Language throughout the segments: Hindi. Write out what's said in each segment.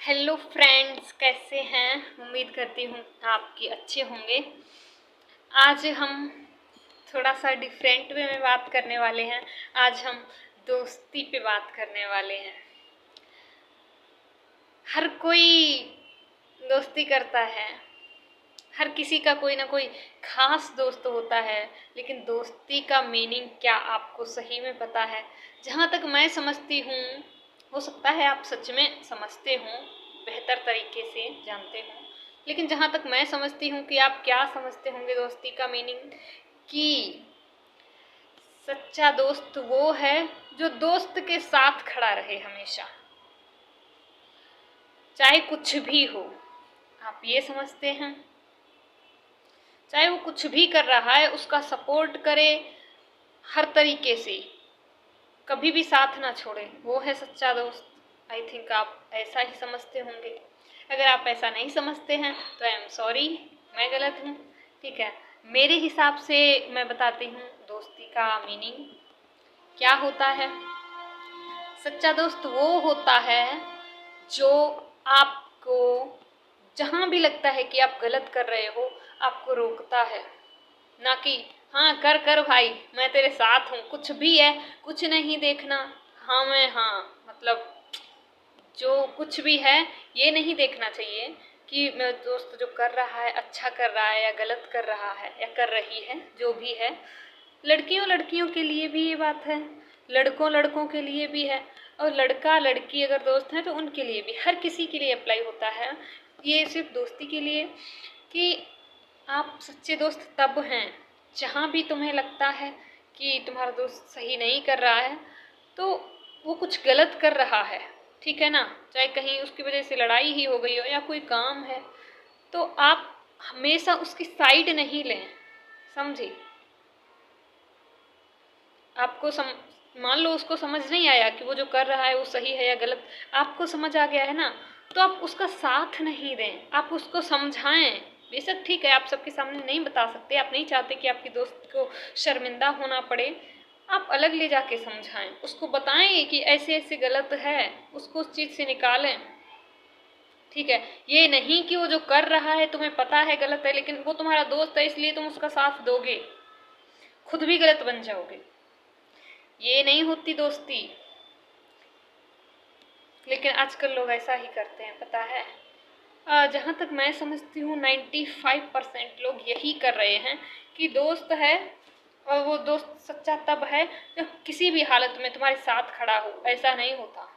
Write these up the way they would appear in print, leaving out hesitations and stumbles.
हेलो फ्रेंड्स, कैसे हैं। उम्मीद करती हूँ आपकी अच्छे होंगे। आज हम थोड़ा सा डिफरेंट वे में बात करने वाले हैं। आज हम दोस्ती पे बात करने वाले हैं। हर कोई दोस्ती करता है, हर किसी का कोई ना कोई खास दोस्त होता है, लेकिन दोस्ती का मीनिंग क्या आपको सही में पता है? जहाँ तक मैं समझती हूँ, हो सकता है आप सच में समझते हों, बेहतर तरीके से जानते हों, लेकिन जहाँ तक मैं समझती हूँ कि आप क्या समझते होंगे दोस्ती का मीनिंग, कि सच्चा दोस्त वो है जो दोस्त के साथ खड़ा रहे हमेशा, चाहे कुछ भी हो। आप ये समझते हैं, चाहे वो कुछ भी कर रहा है उसका सपोर्ट करे हर तरीके से, कभी भी साथ ना छोड़े, वो है सच्चा दोस्त। आई थिंक आप ऐसा ही समझते होंगे। अगर आप ऐसा नहीं समझते हैं तो आई एम सॉरी, मैं गलत हूँ। ठीक है, मेरे हिसाब से मैं बताती हूँ दोस्ती का मीनिंग क्या होता है। सच्चा दोस्त वो होता है जो आपको जहाँ भी लगता है कि आप गलत कर रहे हो, आपको रोकता है। ना कि हाँ कर कर भाई, मैं तेरे साथ हूँ, कुछ भी है, कुछ नहीं देखना, हाँ मैं हाँ, मतलब जो कुछ भी है ये नहीं देखना चाहिए कि मेरा दोस्त जो कर रहा है अच्छा कर रहा है या गलत कर रहा है या कर रही है, जो भी है। लड़कियों के लिए भी ये बात है, लड़कों के लिए भी है, और लड़का लड़की अगर दोस्त हैं तो उनके लिए भी, हर किसी के लिए अप्लाई होता है। ये सिर्फ दोस्ती के लिए कि आप सच्चे दोस्त तब हैं जहाँ भी तुम्हें लगता है कि तुम्हारा दोस्त सही नहीं कर रहा है, तो वो कुछ गलत कर रहा है, ठीक है ना, चाहे कहीं उसकी वजह से लड़ाई ही हो गई हो या कोई काम है, तो आप हमेशा उसकी साइड नहीं लें, समझे। आपको मान लो उसको समझ नहीं आया कि वो जो कर रहा है वो सही है या गलत, आपको समझ आ गया है ना, तो आप उसका साथ नहीं दें, आप उसको समझाएं। बेशक ठीक है, आप सबके सामने नहीं बता सकते, आप नहीं चाहते कि आपकी दोस्त को शर्मिंदा होना पड़े, आप अलग ले जाके समझाएं, उसको बताएं कि ऐसे ऐसे गलत है, उसको उस चीज़ से निकालें। ठीक है, ये नहीं कि वो जो कर रहा है तुम्हें पता है गलत है, लेकिन वो तुम्हारा दोस्त है इसलिए तुम उसका साथ दोगे, खुद भी गलत बन जाओगे। ये नहीं होती दोस्ती। लेकिन आजकल लोग ऐसा ही करते हैं, पता है। जहाँ तक मैं समझती हूँ 95% लोग यही कर रहे हैं कि दोस्त है और वो दोस्त सच्चा तब है जब किसी भी हालत में तुम्हारे साथ खड़ा हो। ऐसा नहीं होता,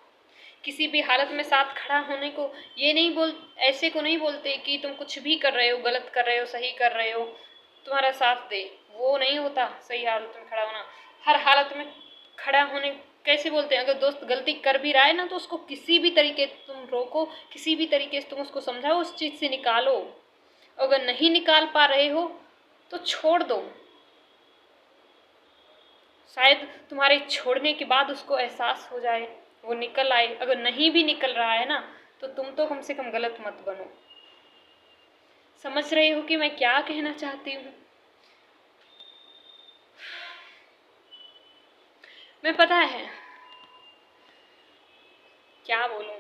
किसी भी हालत में साथ खड़ा होने को ये नहीं ऐसे को नहीं बोलते कि तुम कुछ भी कर रहे हो, गलत कर रहे हो, सही कर रहे हो, तुम्हारा साथ दे, वो नहीं होता सही हालत में खड़ा होना। हर हालत में खड़ा होने कैसे बोलते हैं? अगर दोस्त गलती कर भी रहा है ना, तो उसको किसी भी तरीके तुम रोको, किसी भी तरीके से तुम उसको समझाओ, उस चीज़ से निकालो। अगर नहीं निकाल पा रहे हो तो छोड़ दो, शायद तुम्हारे छोड़ने के बाद उसको एहसास हो जाए, वो निकल आए। अगर नहीं भी निकल रहा है ना, तो तुम तो कम से कम गलत मत बनो। समझ रहे हो कि मैं क्या कहना चाहती हूँ? मैं पता है क्या बोलूँ,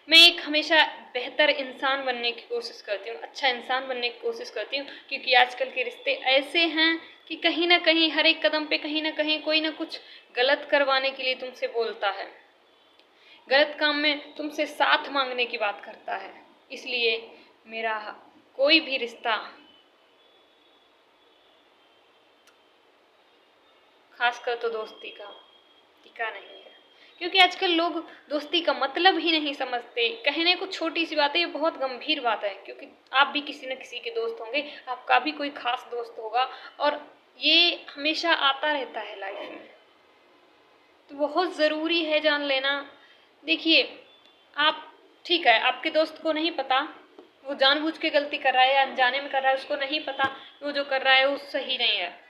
मैं एक हमेशा बेहतर इंसान बनने की कोशिश करती हूँ, अच्छा इंसान बनने की कोशिश करती हूँ, क्योंकि आजकल के रिश्ते ऐसे हैं कि कहीं ना कहीं हर एक कदम पे कहीं ना कहीं कोई ना कुछ गलत करवाने के लिए तुमसे बोलता है, गलत काम में तुमसे साथ मांगने की बात करता है। इसलिए मेरा कोई भी रिश्ता, खासकर तो दोस्ती का, टिका नहीं है, क्योंकि आजकल लोग दोस्ती का मतलब ही नहीं समझते। कहने को छोटी सी बात है, ये बहुत गंभीर बात है, क्योंकि आप भी किसी न किसी के दोस्त होंगे, आपका भी कोई खास दोस्त होगा, और ये हमेशा आता रहता है लाइफ में, तो बहुत ज़रूरी है जान लेना। देखिए, आप ठीक है, आपके दोस्त को नहीं पता वो जानबूझ के गलती कर रहा है या अनजाने में कर रहा है, उसको नहीं पता वो जो कर रहा है वो सही नहीं है,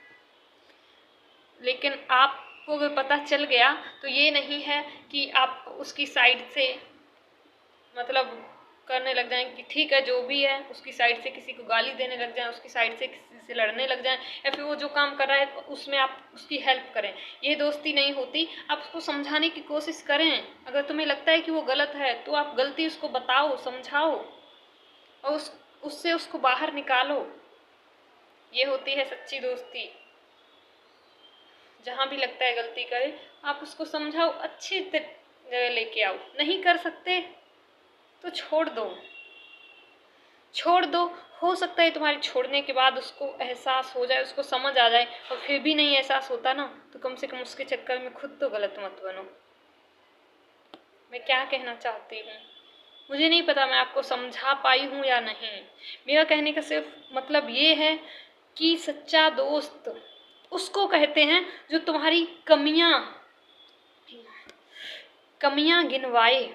लेकिन आपको अगर पता चल गया तो ये नहीं है कि आप उसकी साइड से, मतलब करने लग जाएं कि ठीक है जो भी है, उसकी साइड से किसी को गाली देने लग जाएं, उसकी साइड से किसी से लड़ने लग जाएं, या फिर वो जो काम कर रहा है उसमें आप उसकी हेल्प करें। ये दोस्ती नहीं होती। आप उसको समझाने की कोशिश करें, अगर तुम्हें लगता है कि वो गलत है तो आप गलती उसको बताओ, समझाओ और उससे उसको बाहर निकालो। ये होती है सच्ची दोस्ती। जहाँ भी लगता है गलती करे, आप उसको समझाओ, अच्छी जगह लेके आओ। नहीं कर सकते तो छोड़ दो, छोड़ दो। हो सकता है तुम्हारे छोड़ने के बाद उसको एहसास हो जाए, उसको समझ आ जाए, और फिर भी नहीं एहसास होता ना, तो कम से कम उसके चक्कर में खुद तो गलत मत बनो। मैं क्या कहना चाहती हूँ मुझे नहीं पता मैं आपको समझा पाई हूँ या नहीं। मेरा कहने का सिर्फ मतलब ये है कि सच्चा दोस्त उसको कहते हैं जो तुम्हारी कमियां गिनवाए,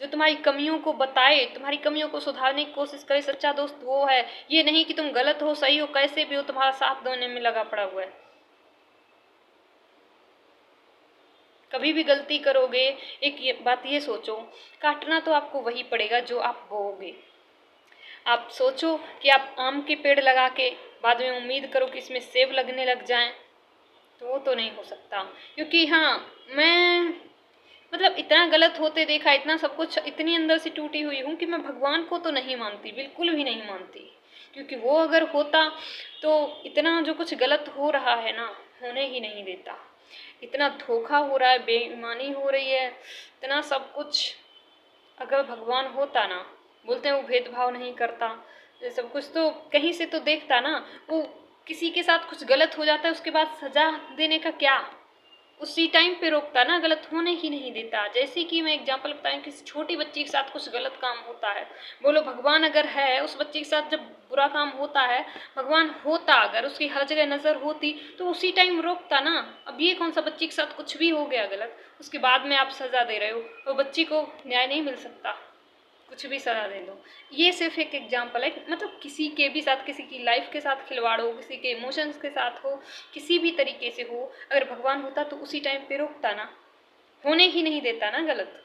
जो तुम्हारी कमियों को बताए, तुम्हारी कमियों को सुधारने की कोशिश करे। सच्चा दोस्त वो है, ये नहीं कि तुम गलत हो सही हो कैसे भी हो तुम्हारा साथ देने में लगा पड़ा हुआ है। कभी भी गलती करोगे, एक बात ये सोचो, काटना तो आपको वही पड़ेगा जो आप बोओगे। आप सोचो कि आप आम के पेड़ लगा के बाद में उम्मीद करो कि इसमें सेब लगने लग जाएं, तो वो तो नहीं हो सकता। क्योंकि हाँ, मैं मतलब इतना गलत होते देखा, इतना सब कुछ, इतनी अंदर से टूटी हुई हूँ कि मैं भगवान को तो नहीं मानती, बिल्कुल भी नहीं मानती। क्योंकि वो अगर होता तो इतना जो कुछ गलत हो रहा है ना, होने ही नहीं देता। इतना धोखा हो रहा है, बेईमानी हो रही है, इतना सब कुछ, अगर भगवान होता ना, बोलते हैं वो भेदभाव नहीं करता, ये सब कुछ तो कहीं से तो देखता ना। वो किसी के साथ कुछ गलत हो जाता है उसके बाद सजा देने का क्या, उसी टाइम पे रोकता ना, गलत होने ही नहीं देता। जैसे कि मैं एग्जांपल बताऊं, किसी छोटी बच्ची के साथ कुछ गलत काम होता है, बोलो भगवान अगर है, उस बच्ची के साथ जब बुरा काम होता है, भगवान होता अगर, उसकी हर जगह नज़र होती तो उसी टाइम रोकता ना। अब ये कौन सा बच्ची के साथ कुछ भी हो गया गलत, उसके बाद में आप सज़ा दे रहे हो, तो बच्ची को न्याय नहीं मिल सकता, कुछ भी सजा दे दो। ये सिर्फ एक एग्जांपल है, मतलब किसी के भी साथ, किसी की लाइफ के साथ खिलवाड़ हो, किसी के इमोशंस के साथ हो, किसी भी तरीके से हो, अगर भगवान होता तो उसी टाइम पे रोकता ना, होने ही नहीं देता ना गलत,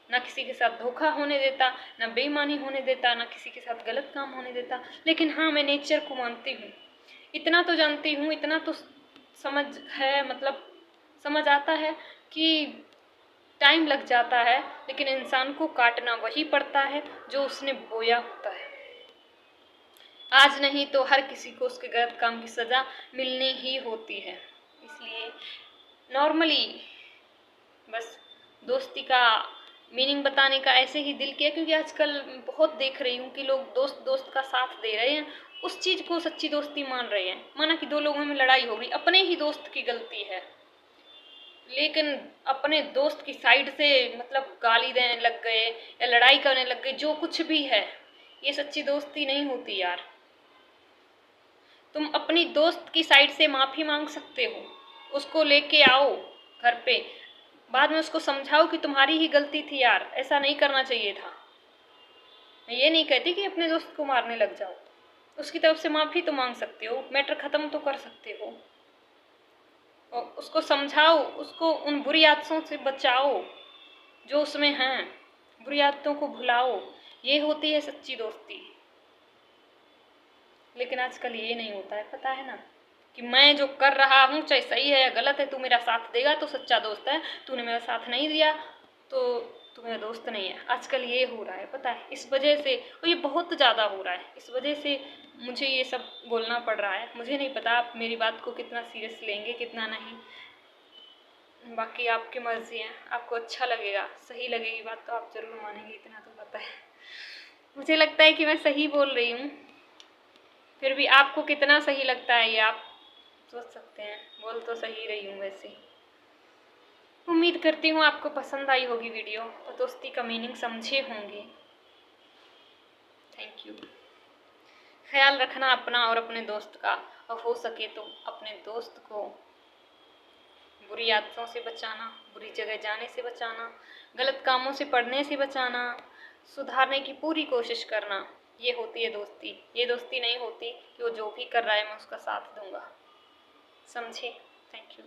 ना किसी के साथ धोखा होने देता, ना बेईमानी होने देता, ना किसी के साथ गलत काम होने देता। लेकिन हाँ, मैं नेचर को मानती हूँ, इतना तो जानती हूँ, इतना तो समझ है, मतलब समझ आता है कि टाइम लग जाता है, लेकिन इंसान को काटना वही पड़ता है जो उसने बोया होता है। आज नहीं तो हर किसी को उसके गलत काम की सज़ा मिलनी ही होती है। इसलिए नॉर्मली बस दोस्ती का मीनिंग बताने का ऐसे ही दिल किया, क्योंकि आजकल बहुत देख रही हूँ कि लोग दोस्त दोस्त का साथ दे रहे हैं, उस चीज़ को सच्ची दोस्ती मान रहे हैं। माना कि दो लोगों में लड़ाई हो गई, अपने ही दोस्त की गलती है, लेकिन अपने दोस्त की साइड से मतलब गाली देने लग गए या लड़ाई करने लग गए, जो कुछ भी है, ये सच्ची दोस्ती नहीं होती यार। तुम अपनी दोस्त की साइड से माफ़ी मांग सकते हो, उसको लेके आओ घर पे, बाद में उसको समझाओ कि तुम्हारी ही गलती थी यार, ऐसा नहीं करना चाहिए था। मैं ये नहीं कहती कि अपने दोस्त को मारने लग जाओ, उसकी तरफ से माफ़ी तो मांग सकते हो, मैटर ख़त्म तो कर सकते हो, और उसको समझाओ, उसको उन बुरी आदतों से बचाओ जो उसमें हैं, बुरी आदतों को भुलाओ। ये होती है सच्ची दोस्ती। लेकिन आजकल ये नहीं होता है, पता है ना, कि मैं जो कर रहा हूँ चाहे सही है या गलत है, तू मेरा साथ देगा तो सच्चा दोस्त है, तूने मेरा साथ नहीं दिया तो तू मेरा दोस्त नहीं है। आजकल ये हो रहा है, पता है, इस वजह से, और ये बहुत ज़्यादा हो रहा है, इस वजह से मुझे ये सब बोलना पड़ रहा है। मुझे नहीं पता आप मेरी बात को कितना सीरियस लेंगे, कितना नहीं, बाकी आपकी मर्जी है। आपको अच्छा लगेगा, सही लगेगी बात तो आप ज़रूर मानेंगे, इतना तो पता है। मुझे लगता है कि मैं सही बोल रही हूँ, फिर भी आपको कितना सही लगता है ये आप सोच सकते हैं। बोल तो सही रही हूँ वैसे। उम्मीद करती हूँ आपको पसंद आई होगी वीडियो, तो दोस्ती का मीनिंग समझे होंगे। Thank you. ख्याल रखना अपना और अपने दोस्त का, और हो सके तो अपने दोस्त को बुरी आदतों से बचाना, बुरी जगह जाने से बचाना, गलत कामों से पढ़ने से बचाना, सुधारने की पूरी कोशिश करना। ये होती है दोस्ती। ये दोस्ती नहीं होती कि वो जो भी कर रहा है मैं उसका साथ दूंगा। समझे? Thank you.